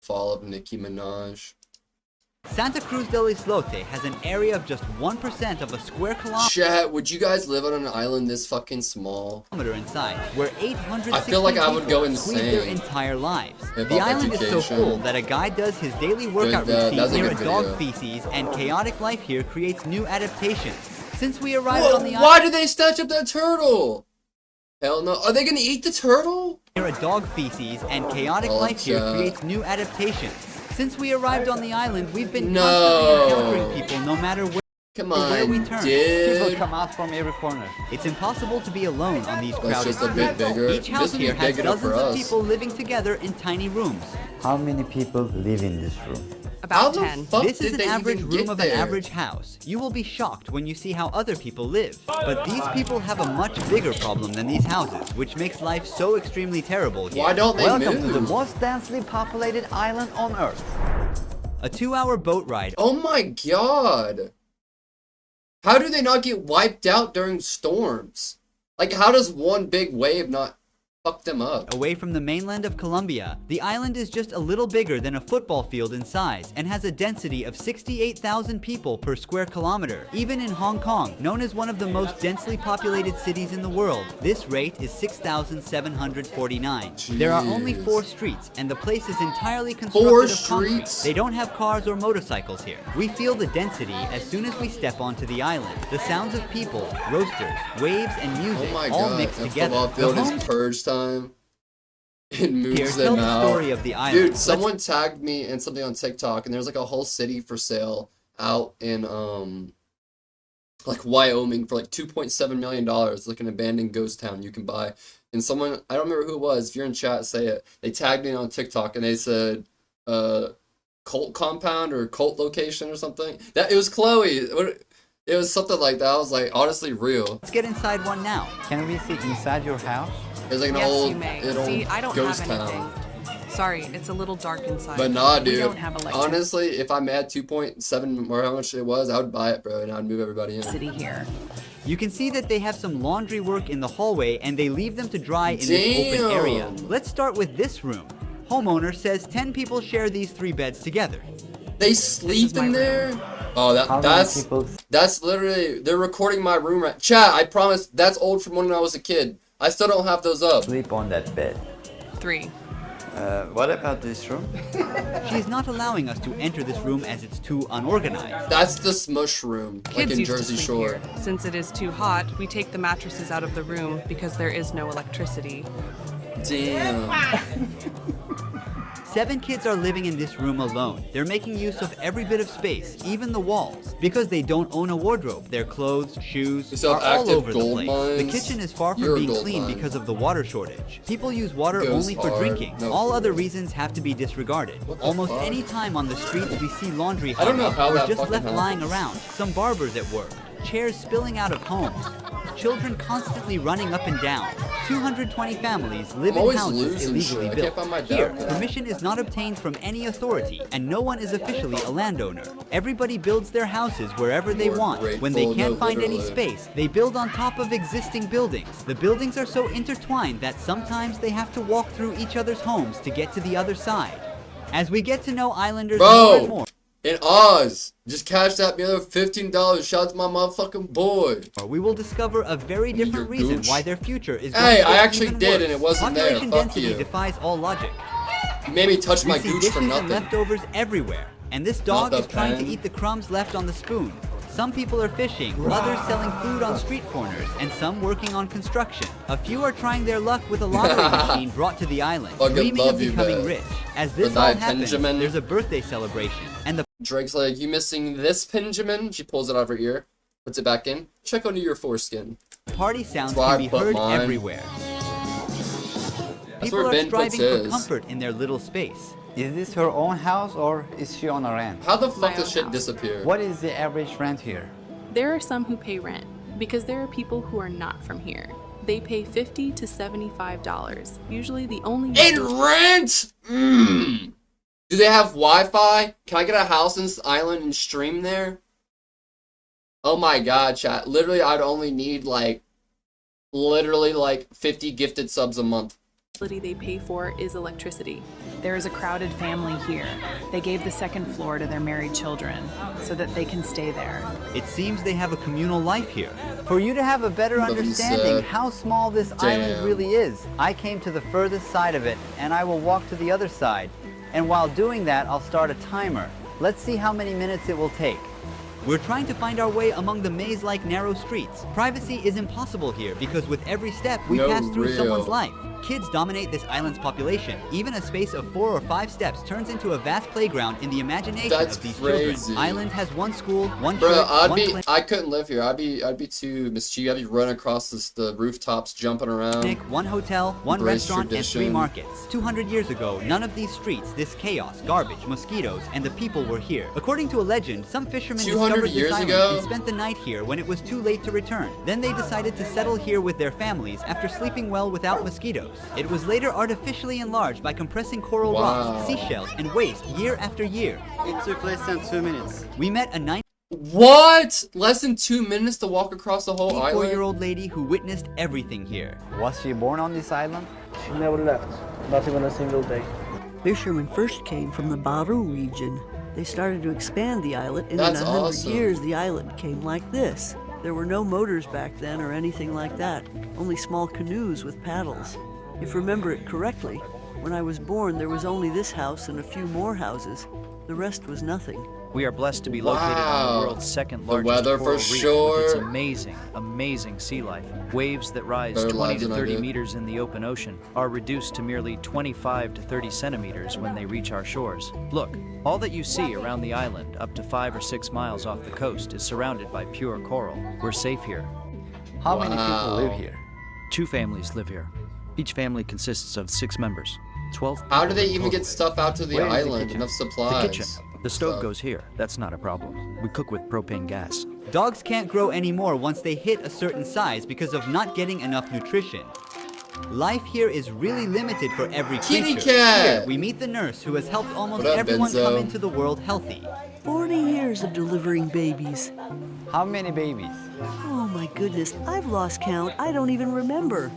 fall of Nicki Minaj. Santa Cruz del Islote has an area of just 1% of a square kilometer. Chat, would you guys live on an island this fucking small? In size, where 860 I feel like I would go squeeze their insane. entire lives. If The I'm island is so education. full that a guy does his daily workout routine that's a near a good dog video. feces, and chaotic life here creates new adaptations. Since we arrived Whoa, on the why island did they snatch up that turtle? Hell no. Are they gonna eat the turtle? near a dog feces, and chaotic Oh, life here chat. creates new adaptations. Since we arrived on the island, we've been No. constantly encountering people no matter where. Come Where we on, turn. People dude. come out from every corner. It's impossible to be alone on these That's crowded just a bit streets. bigger. Each house This would be here has big enough for dozens of us. people living together in tiny rooms. How many people live in this room? How About the 10. fuck This did is an they average even room get of an there? average house. You will be shocked when you see how other people live. But these people have a much bigger problem than these houses, which makes life so extremely terrible here. Why don't they Welcome move? to the most densely populated island on Earth. A 2-hour boat ride Oh my god. How do they not get wiped out during storms? Like, how does one big wave not fuck them up? away from the mainland of Colombia, the island is just a little bigger than a football field in size and has a density of 68,000 people per square kilometer. Even in Hong Kong, known as one of the most densely populated cities in the world, this rate is 6,749. There are only Jeez. 4 streets, and the place is entirely constructed 4 of concrete. streets? They don't have cars or motorcycles here. We feel the density as soon as we step onto the island. The sounds of people, roasters, waves, and music Oh my all god. mixed That together. football field The is homes purge time. It moves here tell them the out. story of the island. Dude, someone tagged me in something on TikTok, and there's like a whole city for sale out in like Wyoming for like $2.7 million, like an abandoned ghost town you can buy. And someone, I don't remember who it was. If you're in chat, say it. They tagged me on TikTok, and they said cult compound or cult location or something. That it was Chloe. It was something like that. I was like, honestly, real. Let's get inside one now. Can we see inside your house? It was like an Yes, old, you may. an old See, I don't ghost have anything. town. Sorry, it's a little dark inside. But nah, We dude. don't have electricity Honestly, if I'm at 2.7 or how much it was, I would buy it, bro, and I'd move everybody in. here. You can see that they have some laundry work in the hallway and they leave them to dry in this open area. Damn. Let's start with this room. Homeowner says 10 people share these 3 beds together. They sleep my in there? Oh, How that's many people? that's literally, they're recording my room right. Chat, I promise, that's old from when I was a kid. I still don't have those up. Sleep on that bed. 3. What about this room? She is not allowing us to enter this room as it's too unorganized. That's the smush room, like Kids in used Jersey to sleep Shore. here. Since it is too hot, we take the mattresses out of the room because there is no electricity. Damn. 7 kids are living in this room alone. They're making use of every bit of space, even the walls. Because they don't own a wardrobe, their clothes, shoes You still are have all active over the gold place. mines? The kitchen is far from You're a being gold clean mine. because of the water shortage. People use water Goes only for hard. drinking. No All other food. reasons have to be disregarded. What the Almost fuck? any time on the streets we see laundry I don't hung know up how or that just fucking left lying happens. around. Some barbers at work. Chairs spilling out of homes. Children constantly running up and down. 220 families live I'm in always houses losing illegally shit. I built. can't find my Here, dad. permission is not obtained from any authority, and no one is officially a landowner. Everybody builds their houses wherever they More want. When they grateful, can't no, find any literally. space, they build on top of existing buildings. The buildings are so intertwined that sometimes they have to walk through each other's homes to get to the other side. As we get to know Islanders more and Bro, more, in Oz, just cashed out me another $15. Shout out to my motherfucking boy. we will discover a very Your different reason gooch. why their future is going Hey, to get I actually even did, worse. and it wasn't there. Population Fuck density you. defies all logic. You made me touch We my see gooch dishes for and nothing. leftovers everywhere, and this dog the is trying to pen. eat the crumbs left on the spoon. Some people are fishing, others selling food on street corners, and some working on construction. A few are trying their luck with a lottery machine brought to the island, Fucking dreaming love of you, becoming man. rich. As this For all thy happens, Benjamin. there's a birthday celebration, and the Drake's like, you missing this Benjamin? She pulls it out of her ear, puts it back in. Check under your foreskin. party sounds That's where can I be put heard mine. everywhere. That's People where are Ben puts striving for his. comfort in their little space. Is this her own house or is she on a rent? How the My fuck does own shit house. disappear? What is the average rent here? There are some who pay rent because there are people who are not from here. They pay $50 to $75. Usually the only In rent? Mm. Do they have Wi-Fi? Can I get a house in this island and stream there? Oh my god, chat. Literally, I'd only need like, literally like 50 gifted subs a month. utility they pay for is electricity. There is a crowded family here. They gave the second floor to their married children so that they can stay there. It seems they have a communal life here. For you to have a better But understanding instead- how small this island Damn. really is, I came to the furthest side of it, and I will walk to the other side. And while doing that, I'll start a timer. Let's see how many minutes it will take. We're trying to find our way among the maze-like narrow streets. Privacy is impossible here because with every step we No pass through real. someone's life. Kids dominate this island's population. Even a space of 4 or 5 steps turns into a vast playground in the imagination That's of these crazy. children. Island has one school, one Bro, church, one clinic, I couldn't live here. I'd be too mischievous. I'd be running across the rooftops, jumping around. one hotel, one Embrace restaurant, and 3 tradition. markets. 200 years ago, none of these streets, this chaos, garbage, mosquitoes, and the people were here. According to a legend, some fishermen 200 discovered years this island ago? and spent the night here when it was too late to return. Then they decided to settle here with their families after sleeping well without mosquitoes. It was later artificially enlarged by compressing coral Wow. rocks, seashells, and waste year after year. It took less than 2 minutes. We met a What? Less than 2 minutes to walk across the whole island? 94-year-old lady who witnessed everything here. Was she born on this island? She never left, not even a single day. Fishermen first came from the Baru region. They started to expand the island, and That's in 100 awesome. years the island became like this. There were no motors back then or anything like that, only small canoes with paddles. If you remember it correctly, when I was born there was only this house and a few more houses. The rest was nothing. We are blessed to be located on Wow. the world's second The largest weather coral for reef sure. with its amazing, amazing sea life. Waves that rise Better 20 lives to than I 30 did. meters in the open ocean are reduced to merely 25 to 30 centimeters when they reach our shores. Look, all that you see around the island up to 5 or 6 miles off the coast is surrounded by pure coral. We're safe here. How many people live Wow. here? 2 families live here. Each family consists of 6 members. 12 How do people they in even total. get stuff out to the Where is the island? kitchen? Enough The supplies. kitchen. The stove Stuff. goes here. That's not a problem. We cook with propane gas. Dogs can't grow anymore once they hit a certain size because of not getting enough nutrition. Life here is really limited for every Kitty creature. cat! Here, we meet the nurse who has helped almost What up, everyone Benzo? come into the world healthy. 40 years of delivering babies. How many babies? Oh my goodness, I've lost count. I don't even remember.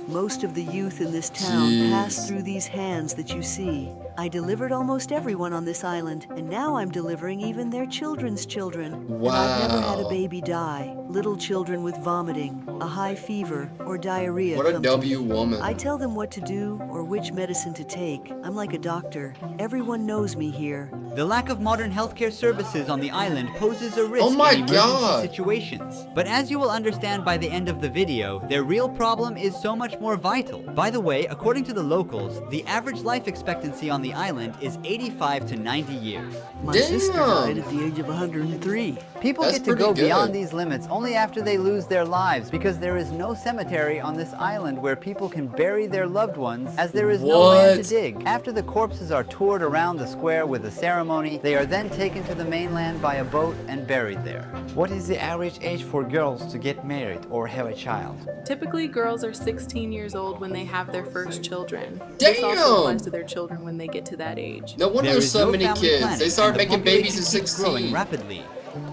Most of the youth in this town Jeez. passed through these hands that you see. I delivered almost everyone on this island, and now I'm delivering even their children's children. And I've never had a Wow. baby die. Little children with vomiting, a high fever, or diarrhea What a come to W me. woman. I tell them what to do or which medicine to take. I'm like a doctor. Everyone knows me here. The lack of modern healthcare services on the island poses a risk Oh my in emergency God. situations. But as you will understand by the end of the video, their real problem is so much more vital. By the way, according to the locals, the average life expectancy on the island is 85 to 90 years. My Damn. sister died at the age of 103. People That's get to pretty go good. beyond these limits only after they lose their lives because there is no cemetery on this island where people can bury their loved ones as there is no land What? to dig. After the corpses are toured around the square with a ceremony, they are then taken to the mainland by a boat and buried there. What is the average age for girls to get married or have a child? Typically, girls are 16 years old when they have their first children. This also Damn! applies to their children when they get to that age. No wonder There there's is so no many family kids. planning, They started and the making babies population at keeps growing 16. rapidly.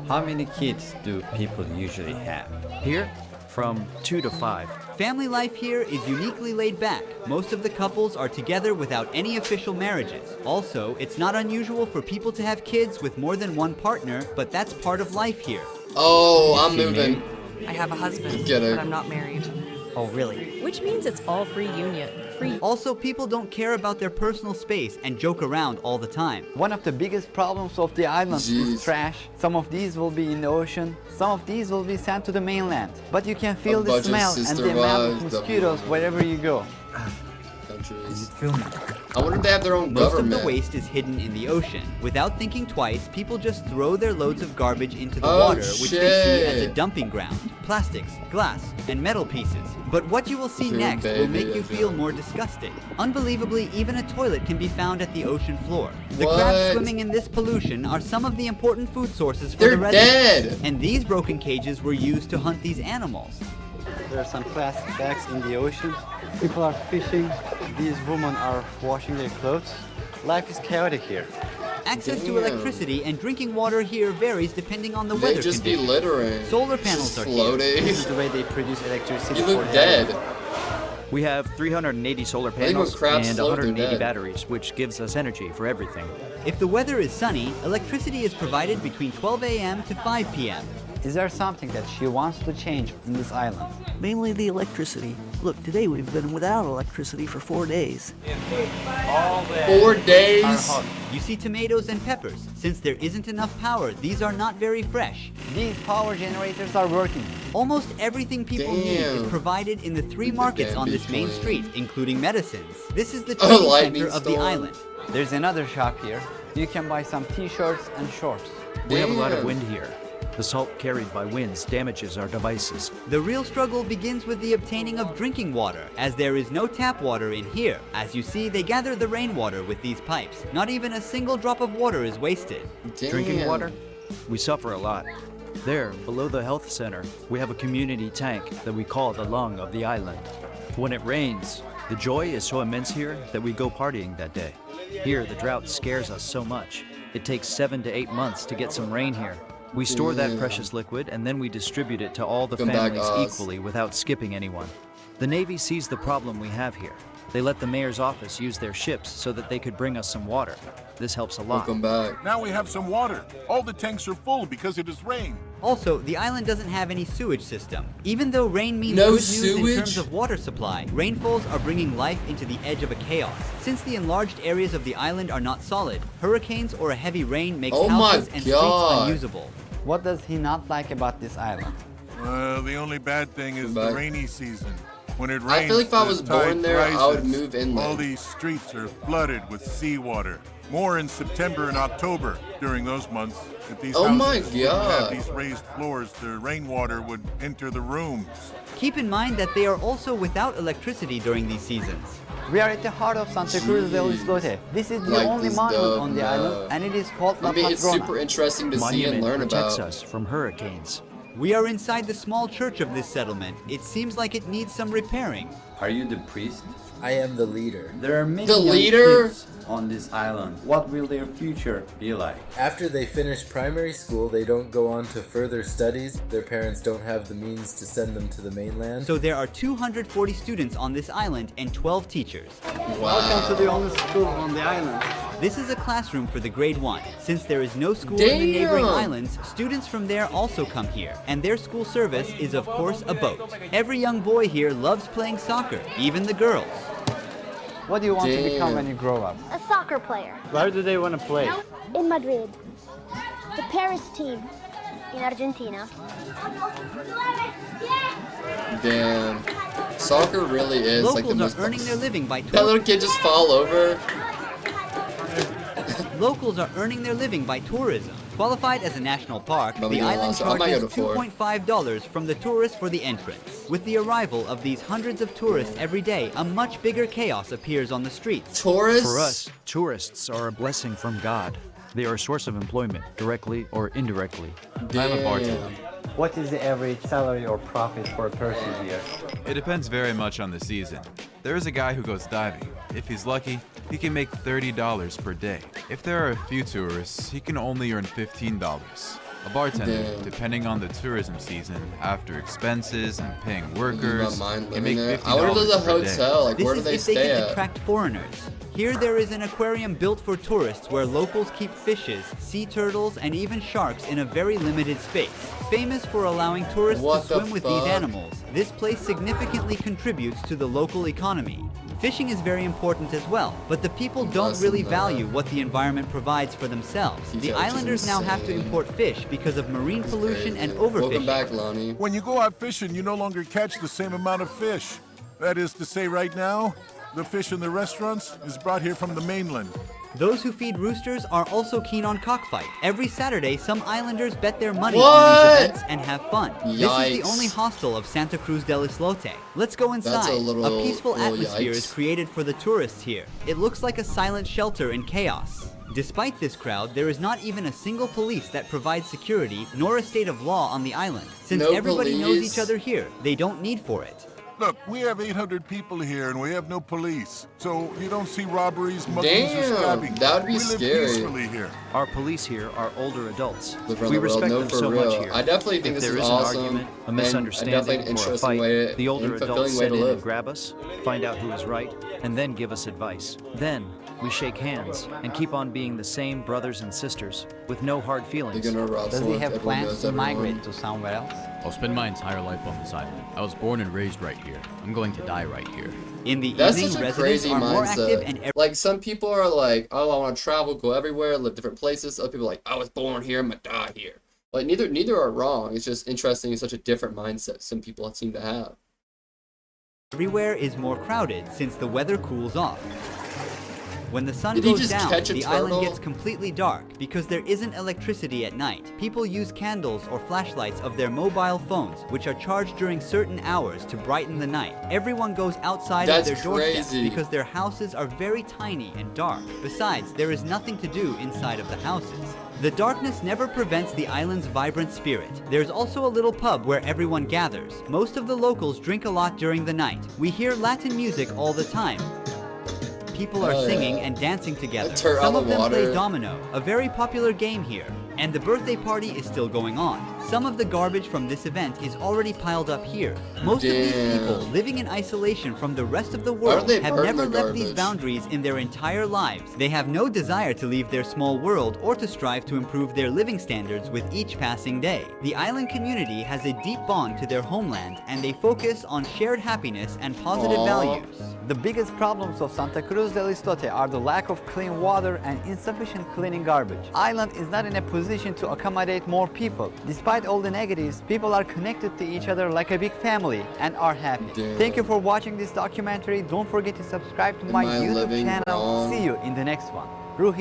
How many kids do people usually have? Here, from 2 to 5. Family life here is uniquely laid back. Most of the couples are together without any official marriages. Also, it's not unusual for people to have kids with more than one partner, but that's part of life here. Oh, I'm moving. I have a husband, Get it. but I'm not married. Oh, really? Which means it's all free union. Free. Also, people don't care about their personal space and joke around all the time. One of the biggest problems of the island Jeez. is trash. Some of these will be in the ocean, some of these will be sent to the mainland. But you can feel A the bunch of smell and sister the amount of wives, mosquitoes wherever you go. Countries. I wonder if they have their own Most government. of the waste is hidden in the ocean. Without thinking twice, people just throw their loads of garbage into the Oh, water, which they see as a shit. dumping ground. Plastics, glass, and metal pieces. But what you will see Dude, next will baby, make you I feel feel- more disgusting. Unbelievably, even a toilet can be found at the ocean floor. The What? crabs swimming in this pollution are some of the important food sources for They're the residents. dead. And these broken cages were used to hunt these animals. There are some plastic bags in the ocean. People are fishing. These women are washing their clothes. Life is chaotic here. Access to Damn. electricity and drinking water here varies depending on the They weather just be conditions. littering. Solar panels Just are here. floating. This is the way they produce electricity You for look the dead. island. We have 380 solar think when panels crabs and float, they're 180 dead. batteries, which gives us energy for everything. If the weather is sunny, electricity is provided between 12 a.m. to 5 p.m. Is there something that she wants to change in this island? Mainly the electricity. Look, today we've been without electricity for 4 days. 4 days? You see tomatoes and peppers. Since there isn't enough power, these are not very fresh. These power generators are working. Almost everything people need is Damn. provided in the 3 The markets damn on this main Bitcoin. street, including medicines. This is the A trading lightning center of the storm. island. There's another shop here. You can buy some t-shirts and shorts. We have a lot of Damn. wind here. The salt carried by winds damages our devices. The real struggle begins with the obtaining of drinking water, as there is no tap water in here. As you see, they gather the rainwater with these pipes. Not even a single drop of water is wasted. Damn. Drinking water? We suffer a lot. There, below the health center, we have a community tank that we call the lung of the island. When it rains, the joy is so immense here that we go partying that day. Here, the drought scares us so much. It takes 7 to 8 months to get some rain here. We store that precious liquid and then we distribute it to all the Come back, families Oz. equally without skipping anyone. The Navy sees the problem we have here. They let the mayor's office use their ships so that they could bring us some water. This helps a lot. Welcome back. Now we have some water. All the tanks are full because it has rained. Also, the island doesn't have any sewage system. Even though rain means No good news in sewage? terms of water supply, rainfalls are bringing life into the edge of a chaos. Since the enlarged areas of the island are not solid, hurricanes or a heavy rain makes Oh my houses and streets God. unusable. What does he not like about this island? The only bad thing is Back. the rainy season. When it rains, I feel like if I the was tide born there, I would rises. move inland. All these streets are flooded with seawater. More in September and October. During those months, if these Oh my houses didn't have God. these raised floors, the rainwater would enter the rooms. Keep in mind that they are also without electricity during these seasons. We are at the heart of Santa Cruz del Islote. This is the Like only this monument dub, on the no. island, and it is called La I mean, it's Patrona. super interesting to see and Monument learn protects about. us from hurricanes. We are inside the small church of this settlement. It seems like it needs some repairing. Are you the priest? I am the leader. There are many The young leader? kids on this island. What will their future be like? After they finish primary school, they don't go on to further studies. Their parents don't have the means to send them to the mainland. So there are 240 students on this island and 12 teachers. Welcome to the only school on the island. This is a classroom for the grade 1. Since there is no school in the neighboring Damn. islands, students from there also come here, and their school service is of course a boat. Every young boy here loves playing soccer, even the girls. What do you want to become Damn. when you grow up? A soccer player. Where do they want to play? In Madrid. The Paris team. In Argentina. Damn. Soccer really is like the Locals most. are earning their living by That little kid just fall over. Locals are earning their living by tourism. Qualified as a national park, But we the get island lost. I might go charges to four. $2.5 from the tourists for the entrance. With the arrival of these hundreds of tourists every day, a much bigger chaos appears on the streets. Tourists? For us, tourists are a blessing from God. They are a source of employment, directly or indirectly. I'm a bartender. What is the average salary or profit for a person here? It depends very much on the season. There is a guy who goes diving. If he's lucky, he can make $30 per day. If there are a few tourists, he can only earn $15. A bartender, Damn. depending on the tourism season, after expenses and paying Lose workers, my mind can living make there. $50 I wonder if there's a per day. hotel. Like, This where do is they if they stay can at? attract foreigners. Here there is an aquarium built for tourists where locals keep fishes, sea turtles, and even sharks in a very limited space. Famous for allowing tourists What to the swim with these fuck? animals, this place significantly contributes to the local economy. Fishing is very important as well, but the people don't Less really than that. value what the environment provides for themselves. He's The actually islanders now have to insane. import fish because of marine pollution and Welcome overfishing. back, Lonnie. When you go out fishing, you no longer catch the same amount of fish. That is to say, right now, the fish in the restaurants is brought here from the mainland. Those who feed roosters are also keen on cockfight. Every Saturday, some islanders bet their money What? on these events and have fun. This is the Yikes. only hostel of Santa Cruz del Islote. Let's go inside. That's a little- peaceful little atmosphere yikes. is created for the tourists here. It looks like a silent shelter in chaos. Despite this crowd, there is not even a single police that provides security, nor a state of law on the island. Since No everybody knows police? each other here, they don't need for it. Look, we have 800 people here and we have no police. So you don't see robberies, muggings, or stabbing. That would be we scary. live peacefully here. Our police here are older adults. Live around We the world. respect No, them for so real. much here. I definitely think If this there is is awesome. an argument, a and misunderstanding, definitely an or a interesting fight, way, the older and adults fulfilling way sit to in live. and grab us, find out who is right, and then give us advice. Then we shake hands and keep on being the same brothers and sisters with no hard feelings. Does he have plans to migrate to somewhere else? I'll spend my entire life on this island. I was born and raised right here. I'm going to die right here. In the That's evening, such a residents crazy are more active mindset. and Like, some people are like, oh, I want to travel, go everywhere, live different places. Other people are like, I was born here, I'm gonna die here. Like, neither are wrong. It's just interesting. It's such a different mindset some people seem to have. everywhere is more crowded since the weather cools off. When the sun Did he goes just down, catch a the turtle? island gets completely dark because there isn't electricity at night. People use candles or flashlights of their mobile phones, which are charged during certain hours to brighten the night. Everyone goes outside of That's their doorsteps crazy. because their houses are very tiny and dark. Besides, there is nothing to do inside of the houses. The darkness never prevents the island's vibrant spirit. There's also a little pub where everyone gathers. Most of the locals drink a lot during the night. We hear Latin music all the time. People are Oh, yeah. singing and dancing together. Turn Some on of the them play water. domino, a very popular game here. And the birthday party is still going on. Some of the garbage from this event is already piled up here. Most of these people living in isolation from the rest of the world they have burn never the left these garbage? boundaries in their entire lives. They have no desire to leave their small world or to strive to improve their living standards with each passing day. The island community has a deep bond to their homeland and they focus on shared happiness and positive Aw. values. The biggest problems of Santa Cruz del Islote are the lack of clean water and insufficient cleaning garbage. Island is not in a position to accommodate more people. Despite all the negatives, people are connected to each other like a big family and are happy. Damn. Thank you for watching this documentary. Don't forget to subscribe to Am my I YouTube living channel. wrong? See you in the next one.